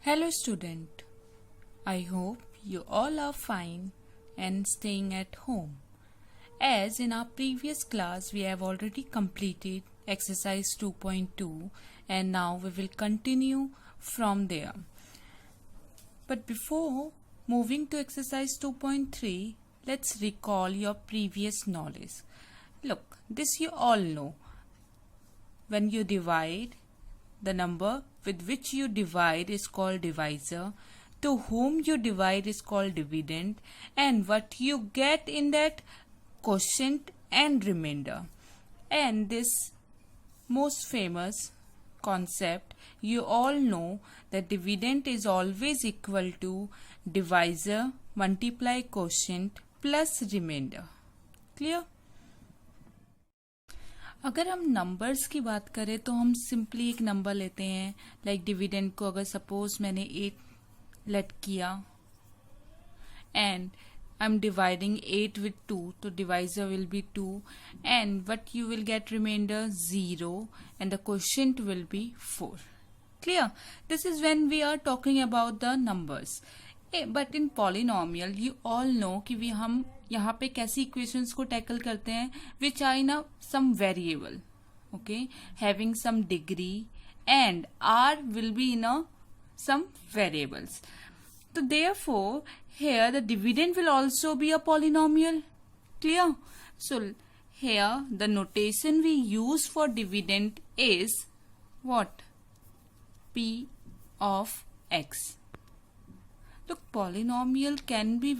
Hello student, I hope you all are fine and staying at home. As in our previous class we have already completed exercise 2.2 and now we will continue from there. But before moving to exercise 2.3, let's recall your previous knowledge. Look, this you all know. When you divide, the number with which you divide is called divisor, to whom you divide is called dividend, and what you get in that quotient and remainder. And this most famous concept, you all know that dividend is always equal to divisor multiply quotient plus remainder. Clear? अगर हम numbers की बात करें तो हम simply एक number लेते हैं, लाइक डिविडेंड को अगर सपोज मैंने 8 लेट किया and I am dividing 8 with 2, तो divisor will be 2 and what you will get remainder 0 and the quotient will be 4. Clear? This is when we are talking about the numbers. But in polynomial you all know कि हम यहाँ पे कैसी equations को tackle करते हैं which are in some variable, okay, having some degree and R will be in some variables. तो therefore here the dividend will also be a polynomial. Clear? So here the notation we use for dividend is what? P of x. Look, polynomial can be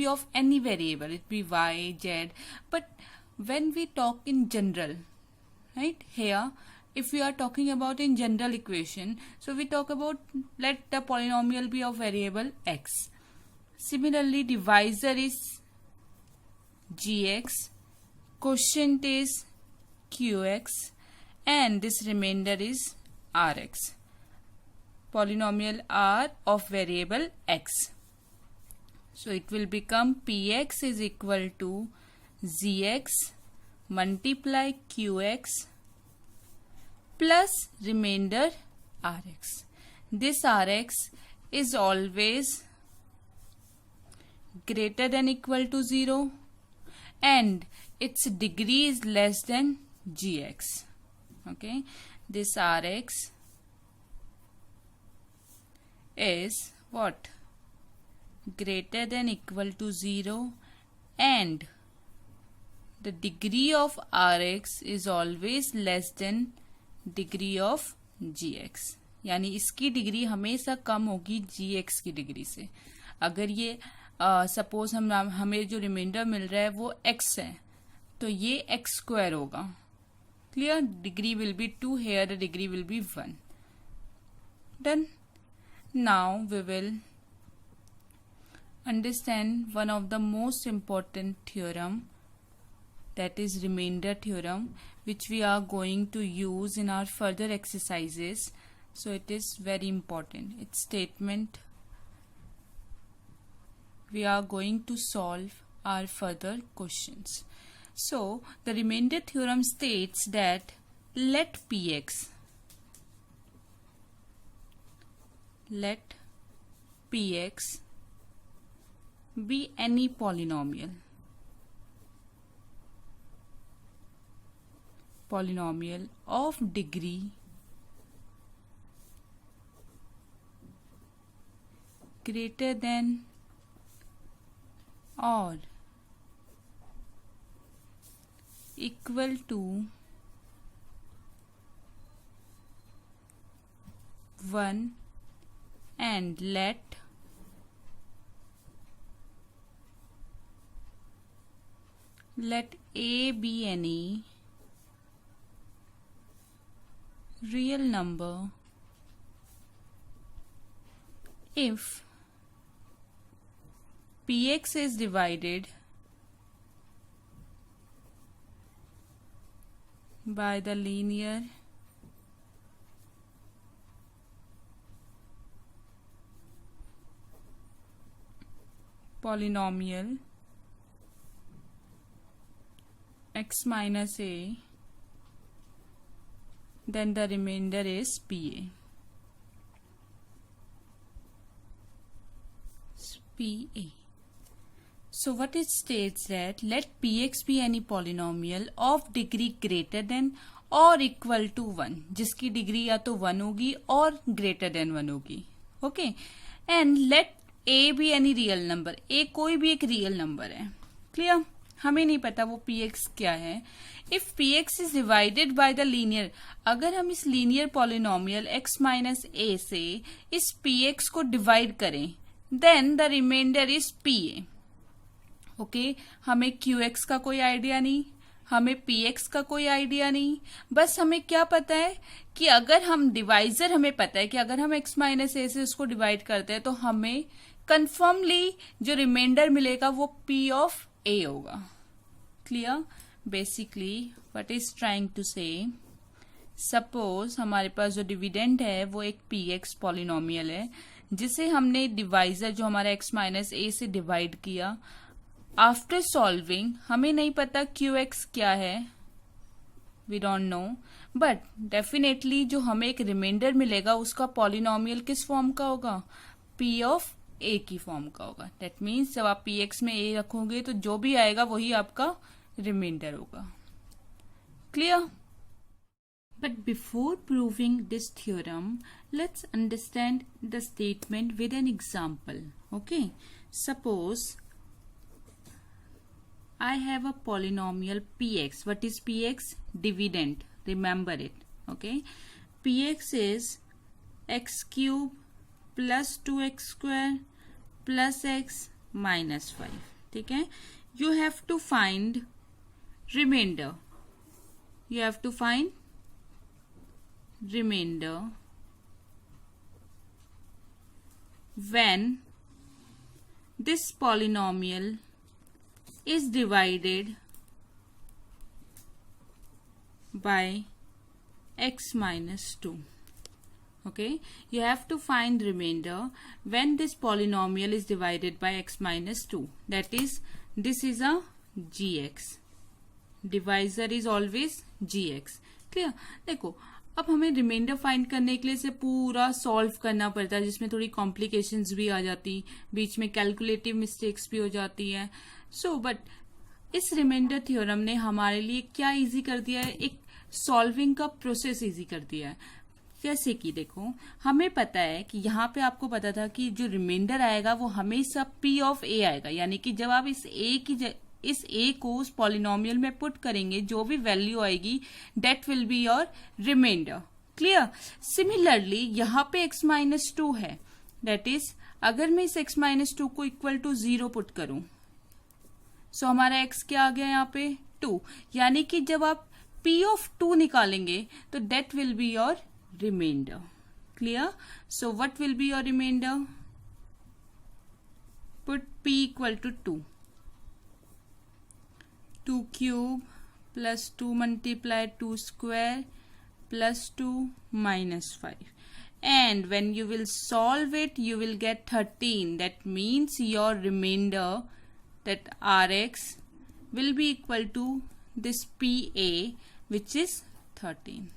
of any variable, it be y, z, but when we talk in general, right, here if we are talking about in general equation, so we talk about let the polynomial be of variable x. Similarly, divisor is gx, quotient is qx, and this remainder is rx. Polynomial are of variable x. So it will become px is equal to zx multiply qx plus remainder rx. This rx is always greater than equal to 0 and its degree is less than gx. Okay, this rx is what? Greater than equal to 0 and the degree of rx is always less than degree of gx. यानी इसकी degree हमेशा कम होगी gx की degree से. अगर ये suppose हमें जो रिमाइंडर मिल रहा है वो x है तो ये x स्क्वायर होगा. Clear? Degree will be 2, here the degree will be 1. Done. Now we will understand one of the most important theorem, that is remainder theorem, which we are going to use in our further exercises. So it is very important. Its statement we are going to solve our further questions. So the remainder theorem states that let px be any polynomial of degree greater than or equal to 1 and let a be any real number if px is divided by the linear polynomial x minus a, then the remainder is PA. PA. So what it states that let Px be any polynomial of degree greater than or equal to 1, जिसकी degree या तो 1 होगी और greater than 1 होगी. Okay, and let A be any real number. A कोई भी एक real number है. क्लियर? हमें नहीं पता वो Px क्या है. If Px is divided by the linear, अगर हम इस linear polynomial x minus a से इस Px को डिवाइड करें, then the remainder is Pa. Okay, हमें Qx का कोई आइडिया नहीं, हमें Px का कोई आइडिया नहीं. बस हमें क्या पता है कि अगर हम डिवाइजर, हमें पता है कि अगर हम x माइनस ए से उसको डिवाइड करते हैं तो हमें कन्फर्मली जो रिमाइंडर मिलेगा वो P ऑफ A होगा. Clear? Basically what is trying to say, suppose हमारे पास जो डिविडेंड है वो एक Px पॉलिनोमियल है जिसे हमने डिवाइजर जो हमारा x माइनस ए से डिवाइड किया. आफ्टर सॉल्विंग हमें नहीं पता Qx क्या है, we don't know, but definitely जो हमें एक रिमाइंडर मिलेगा उसका पॉलिनोमियल किस फॉर्म का होगा? P ऑफ A की फॉर्म का होगा. दैट मीन्स जब आप Px में A रखोगे तो जो भी आएगा वही आपका रिमाइंडर होगा. Clear? But before proving this theorem, let's understand the statement with an example. Okay, suppose I have a polynomial Px. What is Px? Dividend. Remember it. Okay. Px is x cube plus 2x square plus x minus 5. ठीक है. You have to find remainder. You have to find remainder when this polynomial is divided by x minus 2. Okay, you have to find remainder when this polynomial is divided by x minus 2. That is, this is a gx. Divisor is always gx. Clear? देखो, अब हमें reminder find करने के लिए इसे पूरा solve करना पड़ता है जिसमें थोड़ी कॉम्प्लिकेशंस भी आ जाती, बीच में कैलकुलेटिव मिस्टेक्स भी हो जाती है. सो बट इस रिमाइंडर थ्योरम ने हमारे लिए क्या इजी कर दिया है? एक सॉल्विंग का प्रोसेस इजी कर दिया है. जैसे कि देखो, हमें पता है कि यहाँ पे आपको पता था कि जो रिमाइंडर आएगा वो हमेशा P ऑफ A आएगा, यानी कि जब आप इस A को उस पॉलिनोमियल में पुट करेंगे जो भी वैल्यू आएगी that will be your remainder. Clear? Similarly यहाँ पे x माइनस 2 है, डेट इज अगर मैं इस x माइनस 2 को इक्वल टू 0 पुट करूं, सो हमारा x क्या आ गया यहाँ पे? 2. यानी कि जब आप P ऑफ 2 निकालेंगे तो that will be your remainder. Clear? So what will be your remainder? Put P equal to 2. 2 cube plus 2 multiply 2 square plus 2 minus 5. And when you will solve it, you will get 13. That means your remainder, that Rx, will be equal to this PA, which is 13.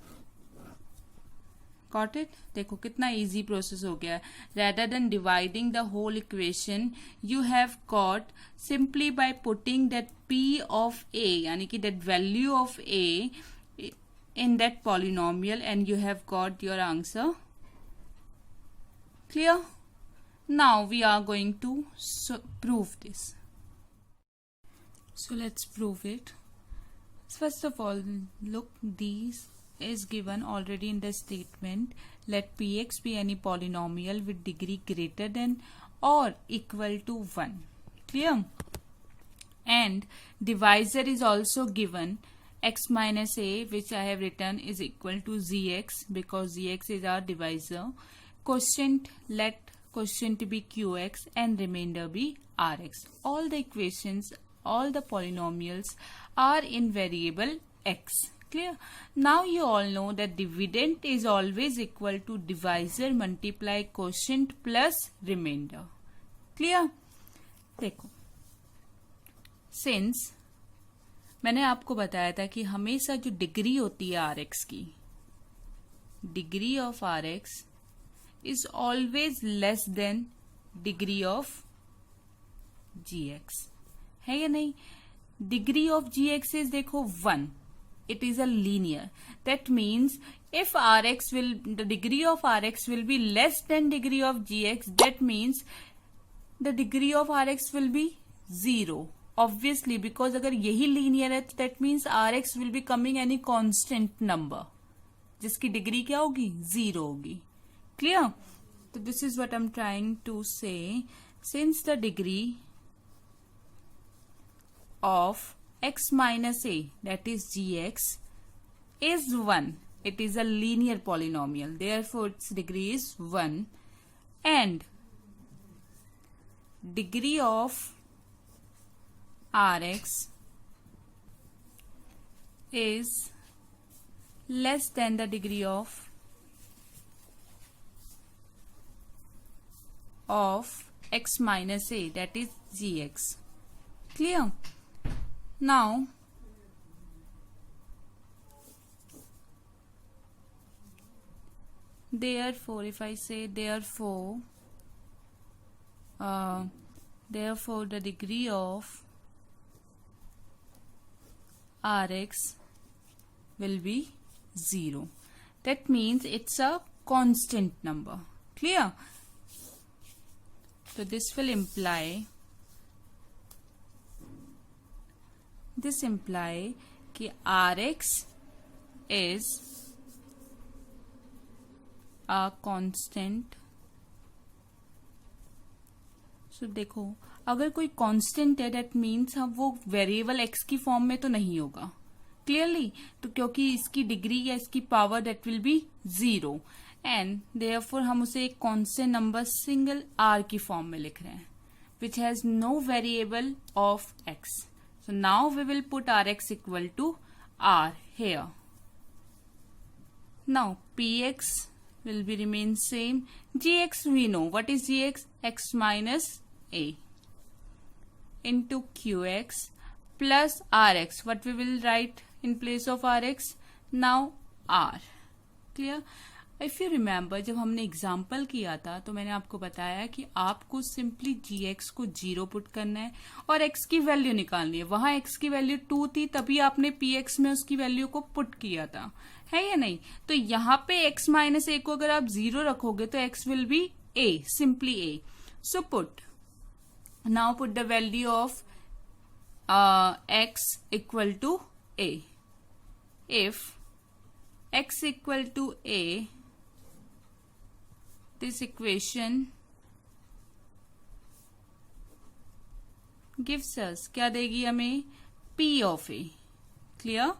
Got it? देखो कितना easy process हो गया. Rather than dividing the whole equation, you have got simply by putting that P of A, यानी कि that value of A in that polynomial, and you have got your answer. Clear? Now we are going to prove this. So let's prove it. First of all, look, these is given already in the statement. Let Px be any polynomial with degree greater than or equal to 1. Clear? And divisor is also given, x minus a, which I have written is equal to zx because zx is our divisor. Quotient, let quotient be qx and remainder be rx. All the equations, all the polynomials are in variable x. Clear? Now you all know that dividend is always equal to divisor multiply quotient plus remainder. Clear? देखो, since मैंने आपको बताया था कि हमेशा जो degree होती है Rx की, degree of Rx is always less than degree of gx, है या नहीं? डिग्री ऑफ gx इज देखो 1. It is a linear. That means if Rx will, the degree of Rx will be less than degree of Gx, that means the degree of Rx will be 0. Obviously, because अगर यही linear है, that means Rx will be coming any constant number, जिसकी degree क्या होगी? 0 होगी. Clear? So this is what I'm trying to say. Since the degree of x minus a, that is gx, is 1, it is a linear polynomial, therefore its degree is 1, and degree of rx is less than the degree of x minus a, that is gx. Clear? Now, therefore, if I say therefore the degree of Rx will be 0. That means it's a constant number. Clear? So this will imply कि Rx is a constant. So देखो, अगर कोई constant है that means हम वो variable x की form में तो नहीं होगा. क्लियरली? तो क्योंकि इसकी डिग्री या इसकी power that will be 0, and therefore हम उसे एक कांस्टेंट नंबर सिंगल r की फॉर्म में लिख रहे हैं, which has no variable of x. So now we will put Rx equal to R here. Now Px will be remain same. Gx we know. What is Gx? X minus A into Qx plus Rx. What we will write in place of Rx? Now R. Clear? If you remember, जब हमने example किया था तो मैंने आपको बताया कि आपको सिंपली gx को 0 पुट करना है और x की वैल्यू निकालनी है. वहां x की वैल्यू 2 थी, तभी आपने px में उसकी वैल्यू को पुट किया था, है या नहीं? तो यहाँ पे x माइनस a को अगर आप 0 रखोगे तो x will be a, simply a. So put, now put the value of x equal to a. If x equal to a, this equation gives us, क्या देगी हमें? P of A. क्लियर?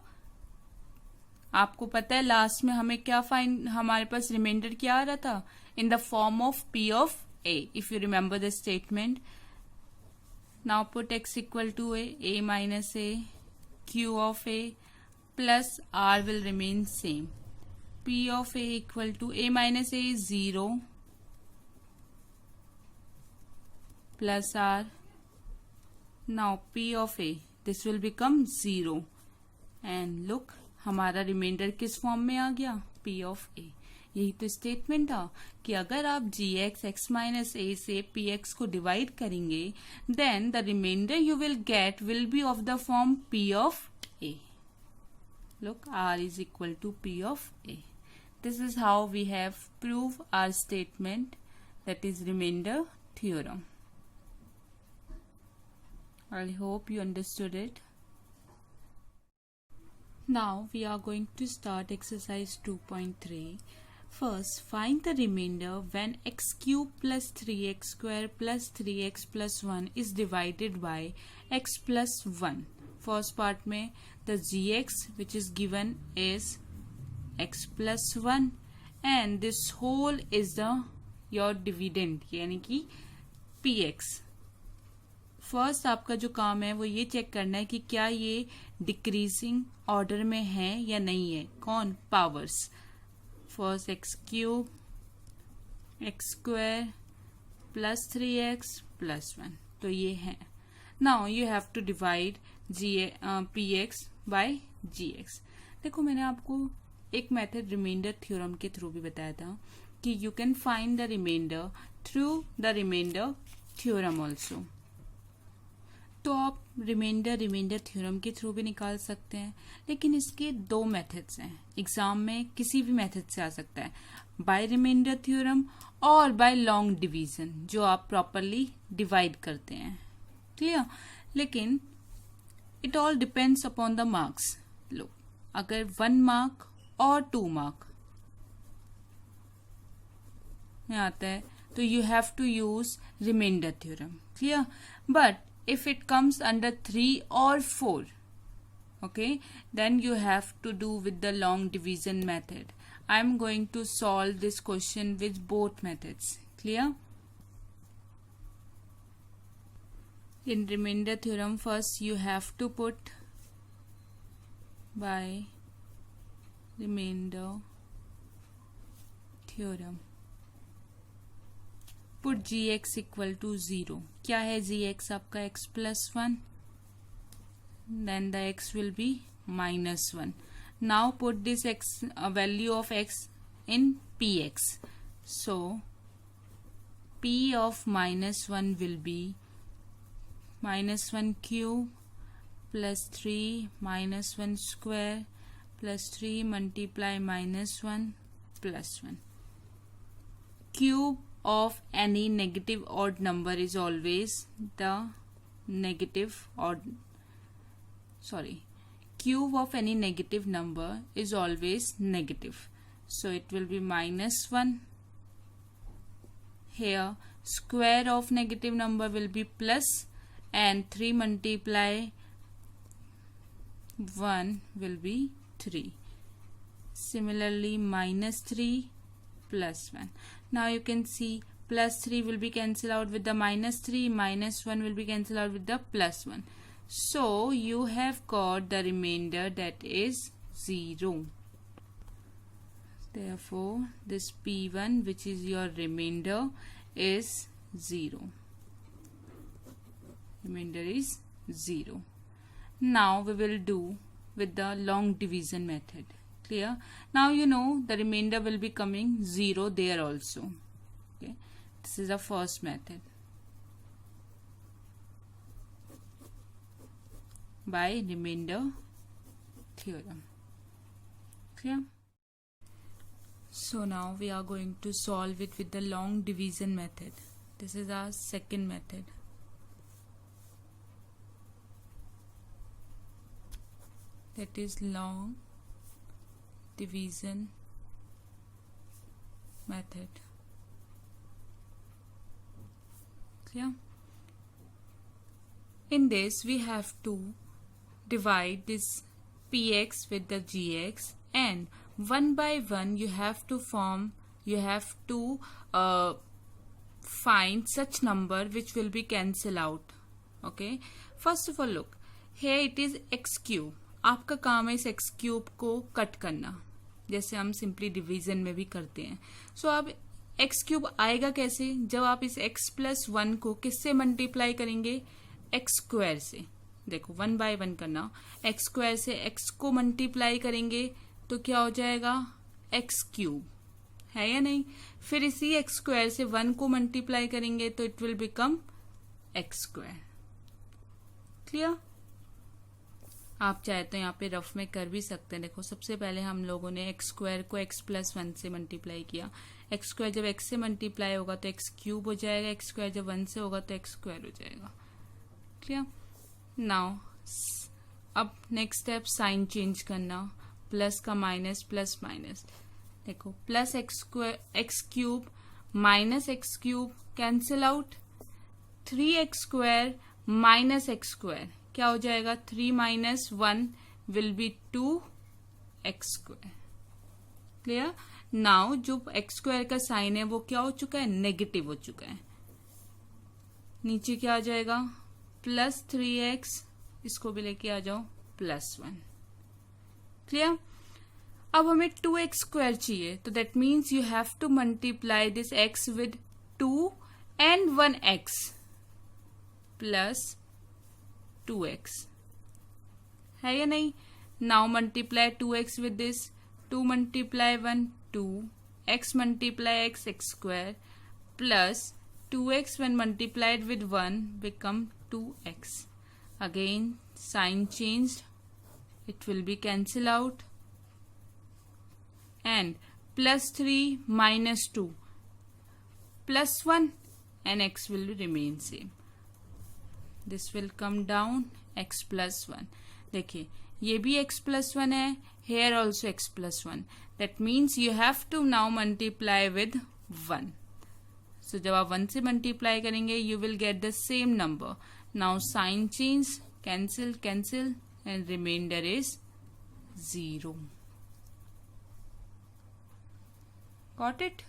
आपको पता है लास्ट में हमें क्या find, हमारे पास रिमाइंडर क्या आ रहा था? In the form of P of A, if you remember the statement. Now put x equal to a minus a, Q of A plus R will remain same. P of A equal to a minus a is 0 plus R. Now P of A, this will become 0, and look हमारा reminder किस form में आ गया? P of A. यही तो statement था कि अगर आप gx x माइनस a से px को डिवाइड करेंगे then the remainder you will get will be of the form P of A. Look, R is equal to P of A. This is how we have proved our statement, that is remainder theorem. I hope you understood it. Now we are going to start exercise 2.3. First, find the remainder when x cube plus 3x square plus 3x plus 1 is divided by x plus 1. First part में the gx which is given is x plus 1 and this whole is the your dividend यानी कि px. First आपका जो काम है वो ये check करना है कि क्या ये डिक्रीजिंग ऑर्डर में है या नहीं है. कौन? Powers. First X cube X square plus 3x plus 1, तो ये है. Now you have to divide P X by G X. देखो मैंने आपको एक मेथड रिमाइंडर थ्योरम के थ्रू भी बताया था कि you can find the remainder through the remainder theorem also. तो आप रिमाइंडर थ्योरम के थ्रू भी निकाल सकते हैं, लेकिन इसके दो मेथड्स हैं। एग्जाम में किसी भी मेथड से आ सकता है, बाय रिमाइंडर थ्योरम और बाय लॉन्ग डिवीजन, जो आप प्रॉपरली डिवाइड करते हैं। क्लियर? लेकिन it all depends upon the marks. लो, अगर 1 मार्क और 2 मार्क में आता है तो you have to use remainder theorem. Clear? But if it comes under 3 or 4, okay, then you have to do with the long division method. I'm going to solve this question with both methods. Clear? In remainder theorem, first you have to put by remainder theorem. Put gx equal to 0. क्या है gx? आपका x plus 1. Then the x will be minus 1. Now put this x value of x in px. So p of minus 1 will be minus 1 cube plus 3 minus 1 square plus 3 multiply minus 1 plus 1. Cube of any negative odd number is always the cube of any negative number is always negative, so it will be minus 1. Here square of negative number will be plus, and 3 multiply 1 will be 3. Similarly minus 3 plus 1. Now you can see plus 3 will be cancelled out with the minus 3, minus 1 will be cancelled out with the plus 1. So you have got the remainder that is 0. Therefore this P1, which is your remainder, is 0. Remainder is 0. Now we will do with the long division method. Clear? Now you know the remainder will be coming 0 there also. Okay, this is the first method. By remainder theorem. Clear? So now we are going to solve it with the long division method. This is our second method. That is long division method. Clear? In this we have to divide this px with the gx, and one by one you have to find such number which will be cancel out. Okay, first of all look, here it is x cube. आपका काम है इस x cube को cut करना, जैसे हम simply division में भी करते हैं। सो अब x क्यूब आएगा कैसे? जब आप इस x प्लस 1 को किससे मल्टीप्लाई करेंगे? x स्क्वायर से। देखो 1 बाय 1 करना, x स्क्वायर से x को मल्टीप्लाई करेंगे तो क्या हो जाएगा? x क्यूब, है या नहीं? फिर इसी x स्क्वायर से 1 को मल्टीप्लाई करेंगे तो it will become x square. Clear? आप चाहे तो यहाँ पे रफ में कर भी सकते हैं। देखो सबसे पहले हम लोगों ने एक्स स्क्वायर को एक्स प्लस 1 से मल्टीप्लाई किया। एक्स स्क्वायर जब एक्स से मल्टीप्लाई होगा तो एक्स क्यूब हो जाएगा, एक्स स्क्वायर जब 1 से होगा तो एक्स स्क्वायर हो जाएगा। क्लियर? नाउ अब नेक्स्ट स्टेप साइन चेंज करना, प्लस का माइनस, प्लस माइनस। देखो plus x cube minus x cube cancel out, 3x square minus x square क्या हो जाएगा? 3 minus 1 will be 2x square. Clear? Now जो x स्क्वायर का sign है वो क्या हो चुका है? नेगेटिव हो चुका है। नीचे क्या आ जाएगा? प्लस 3x, इसको भी लेके आ जाओ प्लस 1। क्लियर? अब हमें 2x स्क्वायर चाहिए, तो that means you have to multiply this x with 2 and 1x plus 2x, है या नहीं? Now multiply 2x with this, 2 multiply 1 2, x multiply x square plus 2x when multiplied with 1 become 2x. again sign changed, it will be cancel out, and plus 3 minus 2 plus 1 and x will remain same. This will come down x plus 1. देखिए ये भी x plus 1 है, here also x plus 1. That means you have to now multiply with 1. So जब आप 1 से multiply करेंगे you will get the same number. Now sign change, cancel, cancel and remainder is 0. Got it?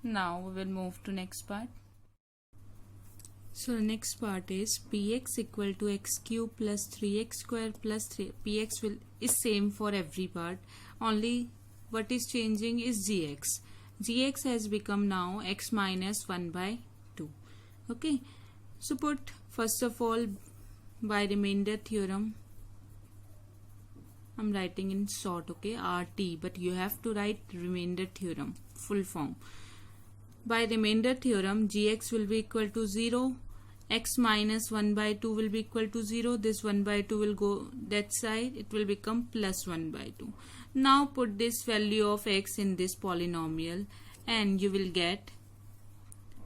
Now we will move to next part. So the next part is px equal to x cube plus 3x square plus 3. Px is same for every part. Only what is changing is gx. Gx has become now x minus 1 by 2. Okay. So put first of all by remainder theorem. I'm writing in short, okay, RT, but you have to write remainder theorem, full form. By remainder theorem, gx will be equal to 0, x minus 1 by 2 will be equal to 0, this 1 by 2 will go that side, it will become plus 1 by 2. Now put this value of x in this polynomial and you will get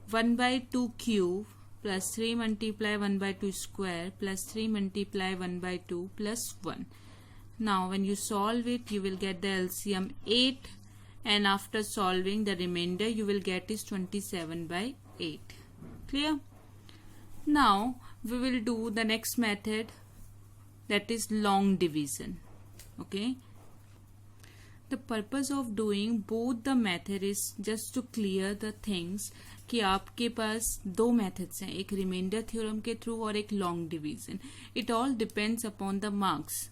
1 by 2 cube plus 3 multiply 1 by 2 square plus 3 multiply 1 by 2 plus 1. Now when you solve it, you will get the LCM 8 and after solving the remainder you will get is 27 by 8. Clear? Now we will do the next method, that is long division. Okay. The purpose of doing both the method is just to clear the things कि आपके पास दो methods हैं, एक remainder theorem के through और एक long division. It all depends upon the marks.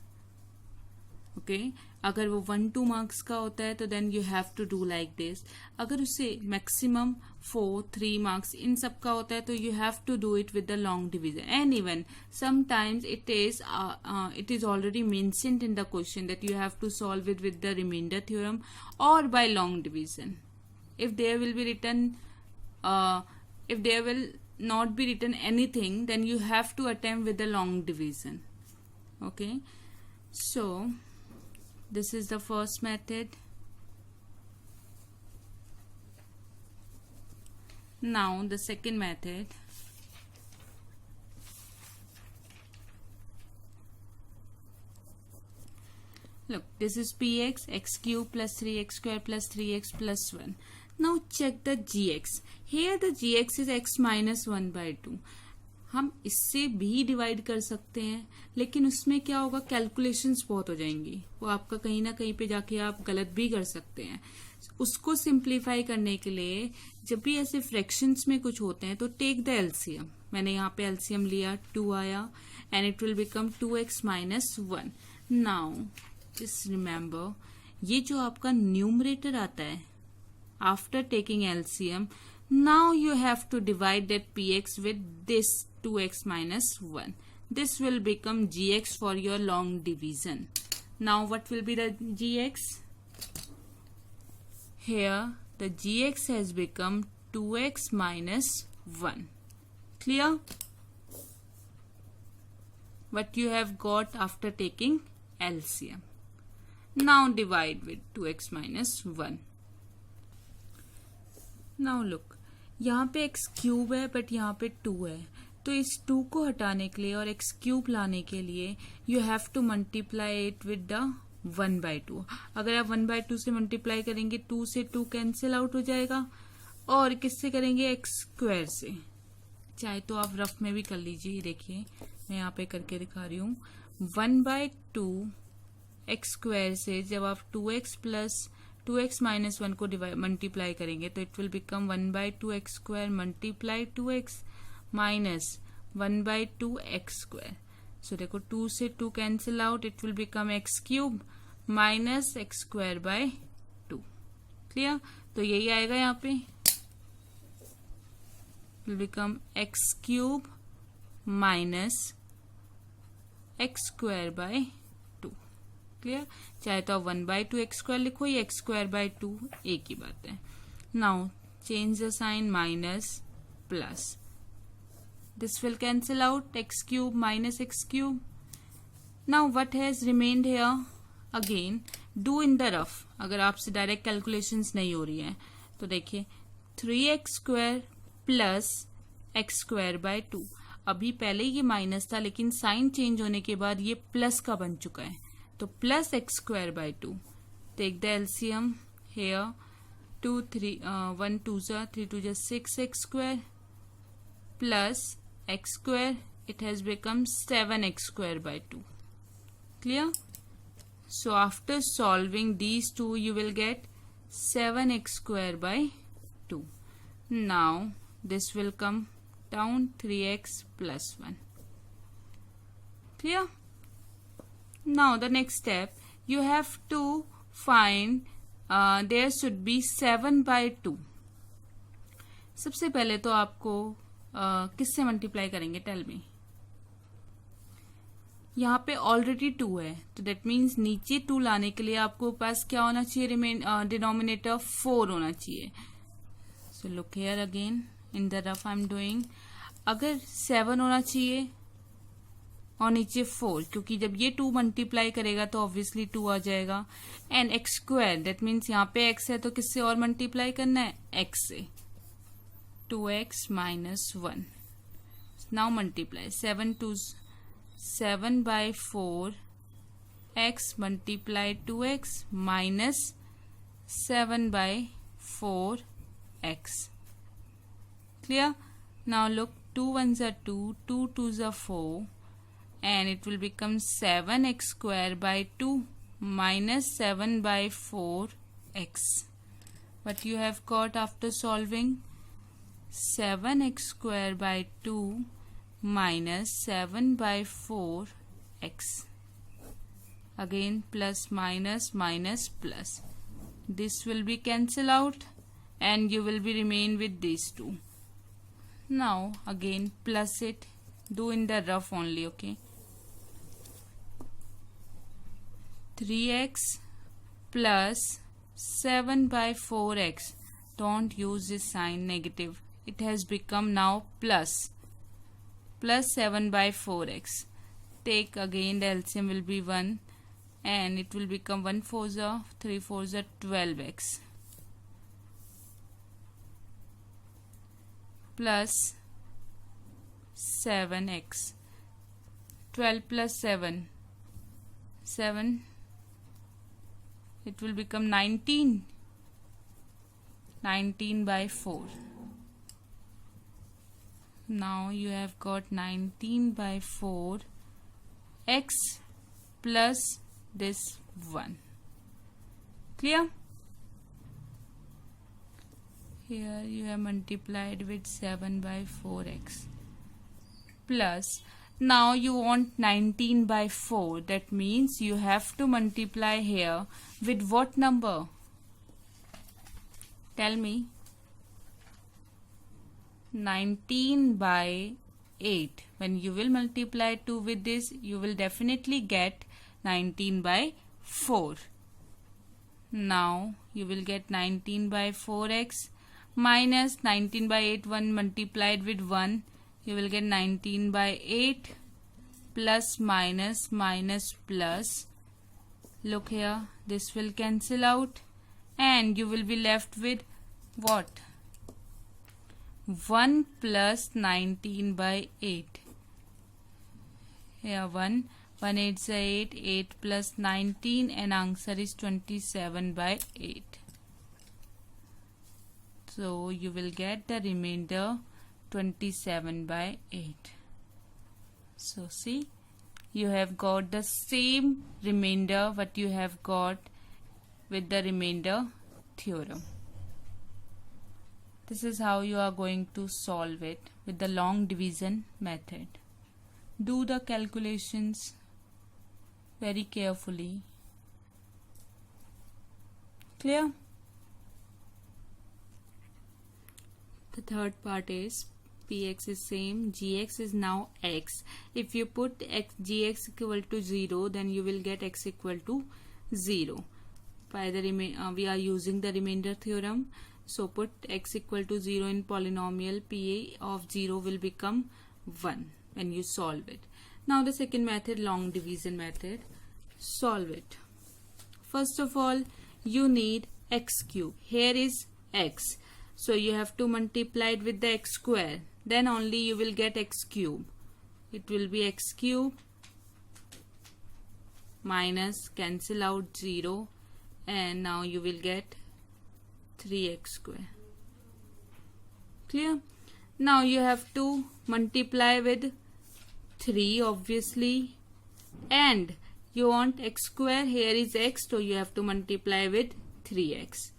Okay अगर वो 1-2 मार्क्स का होता है तो then you have to do like this. अगर उसे मैक्सिमम 4-3 मार्क्स इन सब का होता है तो you have to do it with the long division. And even sometimes it is already mentioned in the question that you have to solve it with the remainder theorem और by long division. If there will be written if there will not be written anything, then you have to attempt with the long division. Okay, so this is the first method. Now the second method. Look, this is px, x cube plus 3x square plus 3x plus 1. Now check the gx. Here the gx is x minus 1 by 2. हम इससे भी divide कर सकते हैं, लेकिन उसमें क्या होगा, कैलकुलेशंस बहुत हो जाएंगी, वो आपका कहीं ना कहीं पे जाके आप गलत भी कर सकते हैं. उसको सिंप्लीफाई करने के लिए जब भी ऐसे फ्रैक्शंस में कुछ होते हैं तो टेक द एलसीएम. मैंने यहाँ पे एलसीएम लिया, 2 आया and it will become 2x minus 1. Now just remember, ये जो आपका न्यूमरेटर आता है after taking LCM, now you have to divide that px with this 2x minus 1. This will become gx for your long division. Now what will be the gx? Here the gx has become 2x minus 1. Clear? What you have got after taking LCM. Now divide with 2x minus 1. Now look, यहाँ पे x cube है but यहाँ पे 2 है, तो इस 2 को हटाने के लिए और x क्यूब लाने के लिए you have to multiply it with the 1 by 2. अगर आप 1 by 2 से मल्टीप्लाई करेंगे 2 से 2 कैंसिल आउट हो जाएगा, और किससे करेंगे, x स्क्वायर से. चाहे तो आप रफ में भी कर लीजिए, देखिए मैं यहाँ पे करके दिखा रही हूँ. 1 by 2 x स्क्वायर से जब आप 2x प्लस 2x माइनस 1 को मल्टीप्लाई करेंगे तो it will become 1 by 2 x square multiply 2x minus 1 by 2 x square. So देखो 2 से 2 cancel out, it will become x cube minus x square by 2. Clear? तो यही आएगा यहाँ पे, will become x cube minus x square by 2. Clear? चाहे तो आप 1 by 2 x स्क्वायर लिखो या x स्क्वायर बाय 2, एक ही बात है. Now change the sign, minus plus, This will cancel out, x cube minus x cube. Now what has remained here? Again do in the rough. अगर आपसे direct calculations नहीं हो रही है तो देखिए 3x square plus X square by 2. अभी पहले ये माइनस था लेकिन साइन चेंज होने के बाद ये प्लस का बन चुका है. तो plus X square by 2. Take the LCM here. 2 3 1 2 जा 3 2 जा 6x square plus x square. It has become 7x square by 2. Clear? So after solving these two you will get 7x square by 2. Now this will come down 3x plus 1. Clear? Now the next step you have to find there should be 7 by 2. सबसे पहले तो आपको किससे multiply करेंगे? Tell me. यहाँ पे already 2 है तो दैट मीन्स नीचे 2 लाने के लिए आपको पास क्या होना चाहिए? डिनोमिनेटर 4 होना चाहिए. So look here again in the rough I am doing. अगर 7 होना चाहिए और नीचे 4, क्योंकि जब ये 2 मल्टीप्लाई करेगा तो ऑब्वियसली 2 आ जाएगा. And x square that means यहाँ पे x है तो किससे और मल्टीप्लाई करना है? x से. 2x minus 1. Now multiply 7 by 4 x multiply 2x minus 7 by 4 x. Clear? Now look, 2 1s are 2, 2 2s are 4, and it will become 7x square by 2 minus 7 by 4x. What you have got after solving? 7x square by 2 minus 7 by 4x. Again plus minus minus plus. This will be cancel out and you will be remain with these two. Now again plus it. Do in the rough only, okay? 3x plus 7 by 4x. Don't use this sign negative. It has become now plus 7 by 4x. Take again the LCM will be 1 and it will become 1 4s are 3 4s are 12x plus 7x. 12 plus 7 it will become 19 by 4. Now you have got 19 by 4 x plus this 1. Clear? Here you have multiplied with 7 by 4x plus. Now you want 19 by 4. That means you have to multiply here with what number? Tell me. 19 by 8. When you will multiply 2 with this, you will definitely get 19 by 4. Now you will get 19 by 4x minus 19 by 8. 1 multiplied with 1, you will get 19 by 8 plus minus minus plus. Look here, this will cancel out and you will be left with what? 1 plus 19 by 8. Here 1 8s are 8, 8 plus 19 and answer is 27 by 8. So you will get the remainder 27 by 8. So see, you have got the same remainder what you have got with the remainder theorem. This is how you are going to solve it with the long division method. Do the calculations very carefully. Clear? The third part is px is same, gx is now x. If you put gx equal to 0, then you will get x equal to 0. By the we are using the remainder theorem. So put x equal to 0 in polynomial. PA of 0 will become 1 when you solve it. Now the second method, long division method. Solve it. First of all, you need x cube. Here is x. So you have to multiply it with the x square. Then only you will get x cube. It will be x cube minus, cancel out 0, and now you will get 3x square. Clear? Now you have to multiply with 3 obviously, and you want x square. Here is x, so you have to multiply with 3x.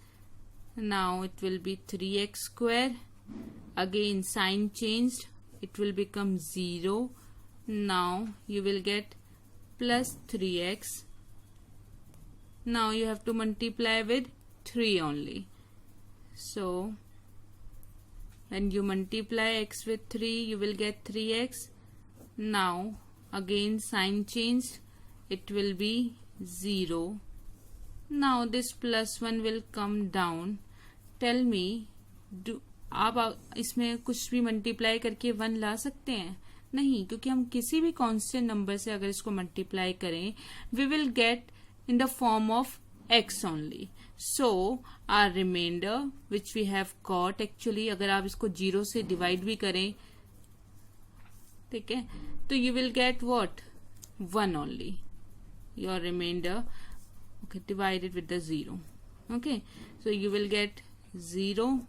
Now it will be 3x square. Again sign changed, it will become 0. Now you will get plus 3x. Now you have to multiply with 3 only. So when you multiply x with 3, you will get 3x. Now again sign changed, it will be 0. Now this plus 1 will come down. Tell me, आप इसमें कुछ भी multiply करके 1 ला सकते हैं? नहीं, क्योंकि हम किसी भी कांस्टेंट नंबर से अगर इसको मल्टीप्लाई करें, we will get in the form of x only. So our remainder which we have got, actually अगर आप इसको 0 से डिवाइड भी करें, ठीक है, तो you will get what? 1 only. Your remainder, okay, divided with the 0. Okay, so you will get 0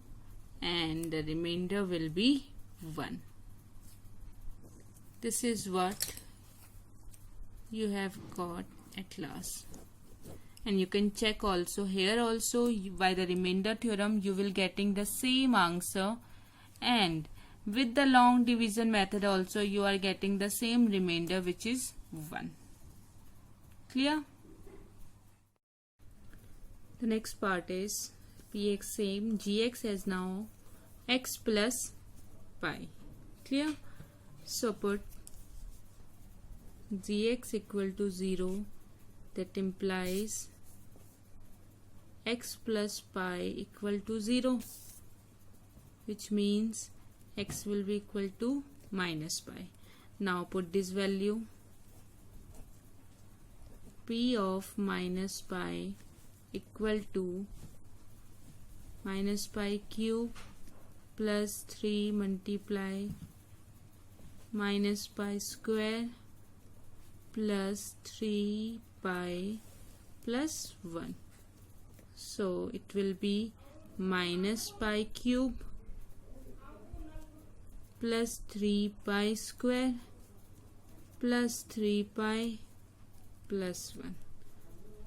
and the remainder will be 1. This is what you have got at last. And you can check also here also by the remainder theorem you will getting the same answer, and with the long division method also you are getting the same remainder, which is 1. Clear? The next part is px same, gx as now x plus pi. Clear? So put gx equal to 0, that implies x plus pi equal to 0, which means x will be equal to minus pi. Now put this value, p of minus pi equal to minus pi cube plus 3 multiply minus pi square plus 3 pi plus 1. So it will be minus pi cube plus 3 pi square plus 3 pi plus 1.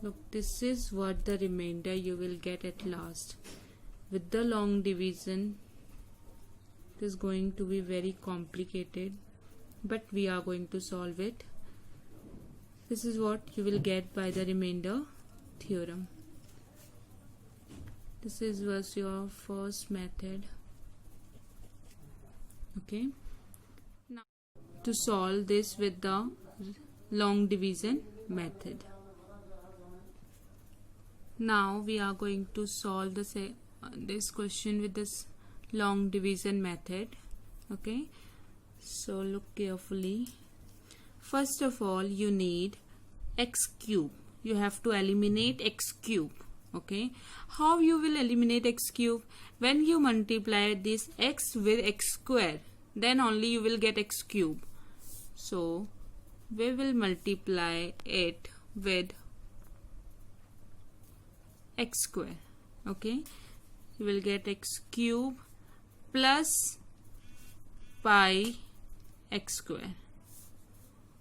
Look, this is what the remainder you will get at last. With the long division, it is going to be very complicated, but we are going to solve it. This is what you will get by the remainder theorem. This was your first method. Okay. Now to solve this with the long division method. Now we are going to solve this question with this long division method. Okay. So look carefully. First of all, you need x cube. You have to eliminate x cube. Okay. How you will eliminate x cube? When you multiply this x with x square, then only you will get x cube. So we will multiply it with x square. Okay. You will get x cube plus pi x square.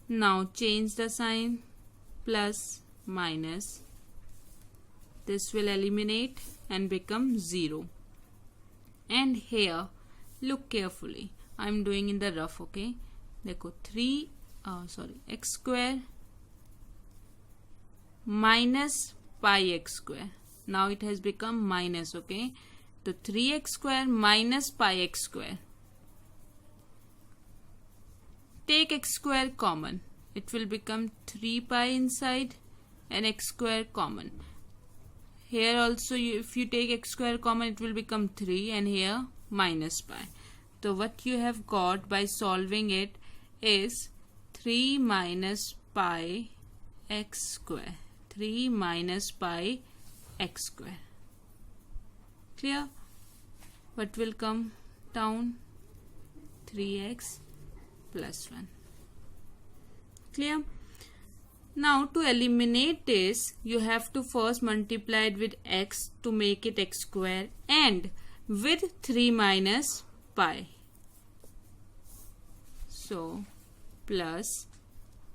Now change the sign, plus minus. This will eliminate and become 0. And here, look carefully. I am doing in the rough, okay? देखो x square minus pi x square. Now it has become minus, okay? So 3x square minus pi x square. Take x square common. It will become 3 pi inside and x square common. Here also if you take x square common, it will become 3, and here minus pi. So what you have got by solving it is 3 minus pi x square. 3 minus pi x square. Clear? What will come down? 3x plus 1. Clear? Now to eliminate this, you have to first multiply it with x to make it x square and with 3 minus pi. So plus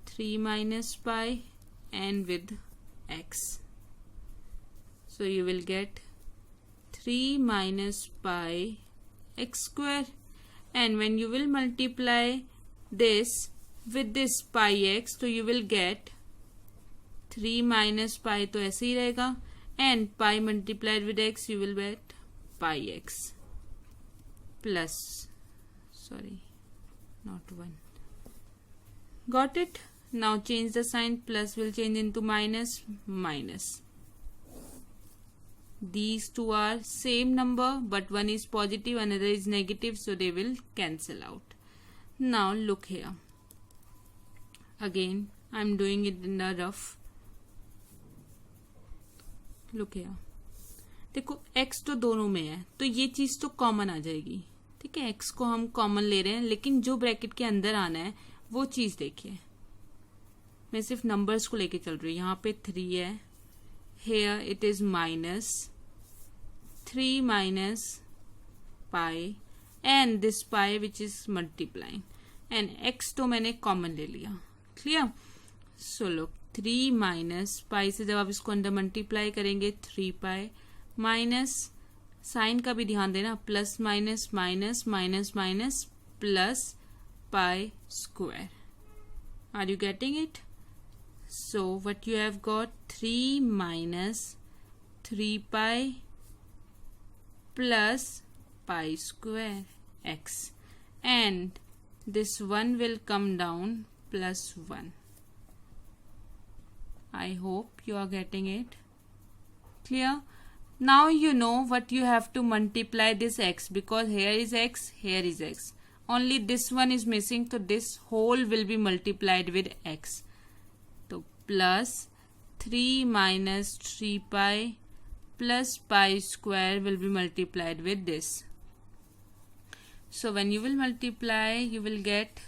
3 minus pi and with x. So you will get 3 minus pi x square, and when you will multiply this with this pi x, तो you will get 3 minus pi तो ऐसे ही रहेगा, and pi multiplied with x you will get pi x plus, sorry, not 1. Got it? Now change the sign. Plus will change into minus, minus. These two are same number, but one is positive, another is negative, so they will cancel out. Now look here. Again, I am doing it in a rough. Look here. देखो x तो दोनों में है, तो ये चीज तो common आ जाएगी. ठीक है, x को हम कॉमन ले रहे हैं, लेकिन जो ब्रैकेट के अंदर आना है वो चीज देखिए. मैं सिर्फ नंबर्स को लेके चल रही हूँ. यहाँ पे 3 है, here it is minus 3 minus pi and this pi which is multiplying, and x तो मैंने कॉमन ले लिया. क्लियर? सो look, 3 माइनस पाई से जब आप इसको अंदर मल्टीप्लाई करेंगे 3 पाई माइनस, साइन का भी ध्यान देना, plus minus minus minus minus plus pi square. Are you getting it? So what you have got, 3 minus 3 pi plus pi square X, and this 1 will come down plus 1. I hope you are getting it. Clear? Now you know what you have to multiply this x, because here is x, here is x. Only this one is missing, so this whole will be multiplied with x. So plus 3 minus 3 pi plus pi square will be multiplied with this. So when you will multiply, you will get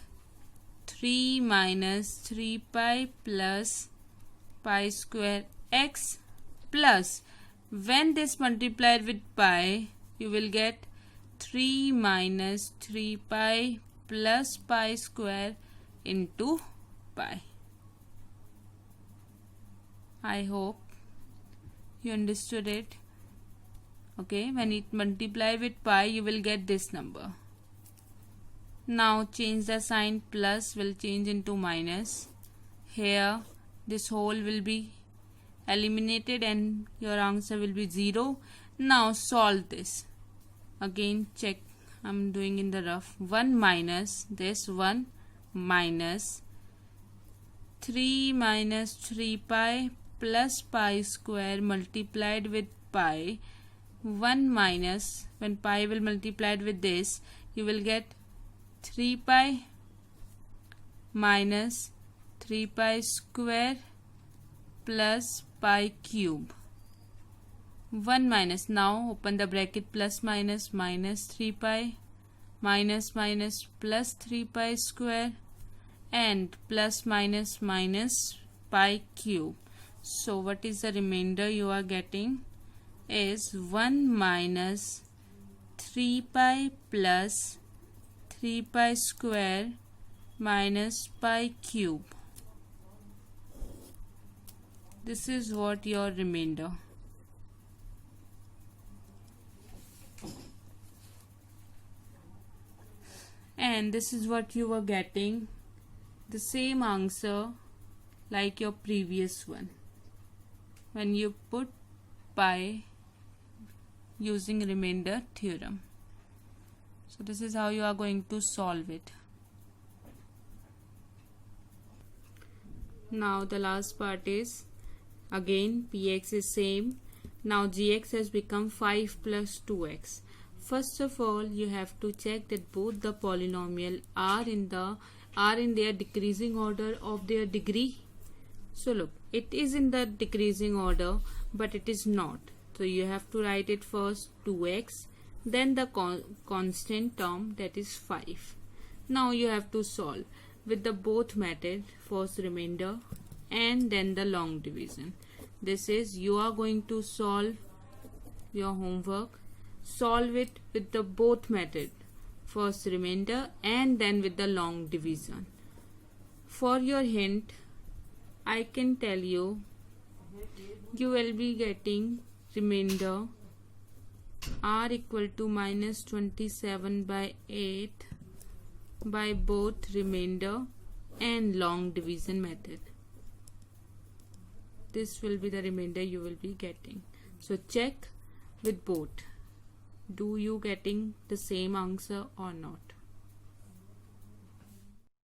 3 minus 3 pi plus pi square x, plus when this multiplied with pi, you will get 3 minus 3 pi plus pi square into pi. I hope you understood it. Okay, when it multiply with pi, you will get this number. Now change the sign, plus will change into minus. Here this whole will be eliminated and your answer will be 0. Now solve this. Again check, I am doing in the rough. 1 minus this 1 minus 3 minus 3 pi plus pi square multiplied with pi. 1 minus, when pi will multiplied with this, you will get 3 pi minus 3 pi square plus pi cube. 1 minus, now open the bracket, plus minus minus 3 pi minus minus plus 3 pi square and plus minus minus pi cube. So what is the remainder you are getting is 1 minus 3 pi plus 3 pi square minus pi cube. This is what your remainder. And this is what you were getting, the same answer like your previous one when you put pi using remainder theorem. So this is how you are going to solve it. Now the last part is, again px is same. Now gx has become 5 plus 2x. First of all, you have to check that both the polynomial are in their decreasing order of their degree. So look, it is in the decreasing order, but it is not. So you have to write it first 2x, then the constant term, that is 5. Now you have to solve with the both method, first remainder and then the long division. This is, you are going to solve your homework. Solve it with the both method, first remainder and then with the long division. For your hint, I can tell you, you will be getting remainder r equal to minus 27 by 8 by both remainder and long division method. This will be the remainder you will be getting. So check with both. Do you getting the same answer or not?